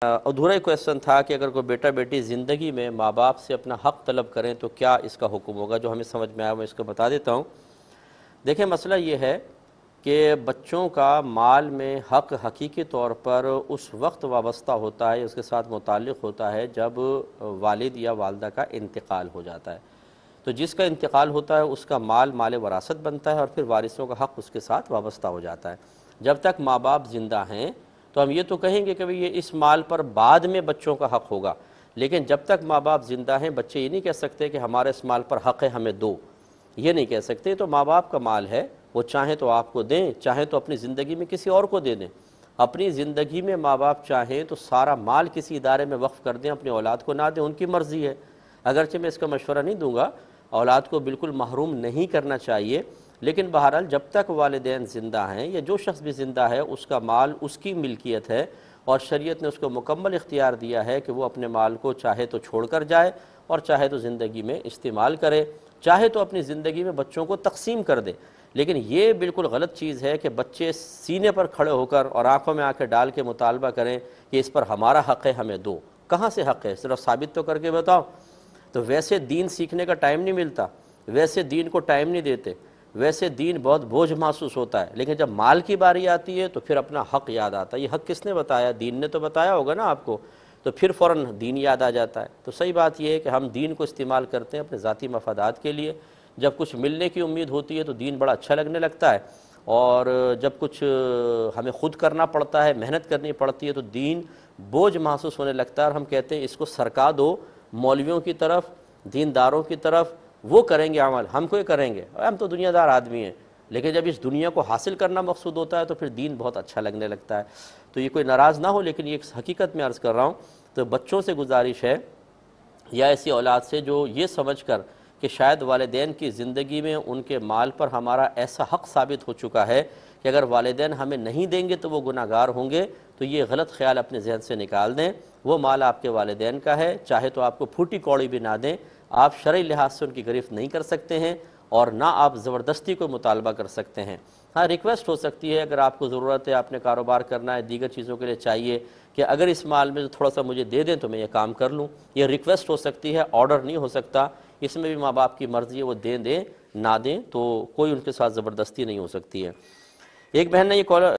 ادھورا ہی کویسچن تھا کہ اگر کوئی بیٹا بیٹی زندگی میں ماں باپ سے اپنا حق طلب کریں تو کیا اس کا حکم ہوگا؟ جو ہمیں سمجھ میں آیا میں اس کو بتا دیتا ہوں۔ دیکھیں، مسئلہ یہ ہے کہ بچوں کا مال میں حق حقیقی طور پر اس وقت وابستہ ہوتا ہے، اس کے ساتھ متعلق ہوتا ہے جب والد یا والدہ کا انتقال ہو جاتا ہے۔ تو جس کا انتقال ہوتا ہے اس کا مال وراثت بنتا ہے اور پھر وارثوں کا حق اس کے ساتھ وابستہ ہو جاتا ہے۔ جب تک ماں باپ زندہ ہیں تو ہم یہ تو کہیں گے کہ یہ اس مال پر بعد میں بچوں کا حق ہوگا، لیکن جب تک ماں باپ زندہ ہیں بچے یہ نہیں کہہ سکتے کہ ہمارے اس مال پر حق ہے ہمیں دو، یہ نہیں کہہ سکتے۔ تو ماں باپ کا مال ہے، وہ چاہیں تو آپ کو دیں، چاہیں تو اپنی زندگی میں کسی اور کو دے دیں۔ اپنی زندگی میں ماں باپ چاہیں تو سارا مال کسی ادارے میں وقف کر دیں، اپنی اولاد کو نہ دیں، ان کی مرضی ہے۔ اگرچہ میں اس کا مشورہ نہیں دوں گا، اولاد کو بالکل محروم نہیں کرنا چاہیے، لیکن بہرحال جب تک والدین زندہ ہیں یا جو شخص بھی زندہ ہے اس کا مال اس کی ملکیت ہے، اور شریعت نے اس کو مکمل اختیار دیا ہے کہ وہ اپنے مال کو چاہے تو چھوڑ کر جائے اور چاہے تو زندگی میں استعمال کرے، چاہے تو اپنی زندگی میں بچوں کو تقسیم کر دے۔ لیکن یہ بالکل غلط چیز ہے کہ بچے سینے پر کھڑے ہو کر اور آنکھوں میں آنکھیں ڈال کے مطالبہ کریں کہ اس پر ہمارا حق ہے ہمیں دو۔ کہاں سے حق ہے؟ صرف ثابت تو کر کے بتاؤ۔ تو ویسے دین سیکھنے کا ٹائم نہیں ملتا، ویسے دین کو ٹائم نہیں دیتے، ویسے دین بہت بوجھ محسوس ہوتا ہے، لیکن جب مال کی باری آتی ہے تو پھر اپنا حق یاد آتا ہے۔ یہ حق کس نے بتایا؟ دین نے تو بتایا ہوگا نا آپ کو، تو پھر فوراً دین یاد آ جاتا ہے۔ تو صحیح بات یہ ہے کہ ہم دین کو استعمال کرتے ہیں اپنے ذاتی مفادات کے لیے۔ جب کچھ ملنے کی امید ہوتی ہے تو دین بڑا اچھا لگنے لگتا ہے، اور جب کچھ ہمیں خود کرنا پڑتا ہے، محنت کرنی پڑتی ہے تو دین بوجھ محسوس ہونے لگتا ہے، اور ہم کہتے ہیں اس کو سرکا دو مولویوں کی طرف، دینداروں کی طرف، وہ کریں گے عمل، ہم کوئی کریں گے، ہم تو دنیا دار آدمی ہیں۔ لیکن جب اس دنیا کو حاصل کرنا مقصود ہوتا ہے تو پھر دین بہت اچھا لگنے لگتا ہے۔ تو یہ کوئی ناراض نہ ہو، لیکن یہ ایک حقیقت میں عرض کر رہا ہوں۔ تو بچوں سے گزارش ہے یا ایسی اولاد سے جو یہ سمجھ کر کہ شاید والدین کی زندگی میں ان کے مال پر ہمارا ایسا حق ثابت ہو چکا ہے کہ اگر والدین ہمیں نہیں دیں گے تو وہ گناہ گار ہوں گے، تو یہ غلط خیال اپنے ذہن سے نکال دیں۔ وہ مال آپ کے والدین کا ہے، چاہے تو آپ کو پھوٹی کوڑی بھی نہ دیں، آپ شرعی لحاظ سے ان کی گرفت نہیں کر سکتے ہیں، اور نہ آپ زبردستی کو مطالبہ کر سکتے ہیں۔ ہاں، ریکویسٹ ہو سکتی ہے اگر آپ کو ضرورت ہے، آپ نے کاروبار کرنا ہے، دیگر چیزوں کے لیے چاہیے کہ اگر اس مال میں تھوڑا سا مجھے دے دیں تو میں یہ کام کر لوں، یہ ریکویسٹ ہو سکتی ہے، آرڈر نہیں ہو سکتا۔ اس میں بھی ماں باپ کی مرضی ہے، وہ دیں نہ دیں، تو کوئی ان کے ساتھ زبردستی نہیں ہو سکتی ہے۔ ایک بہن نے یہ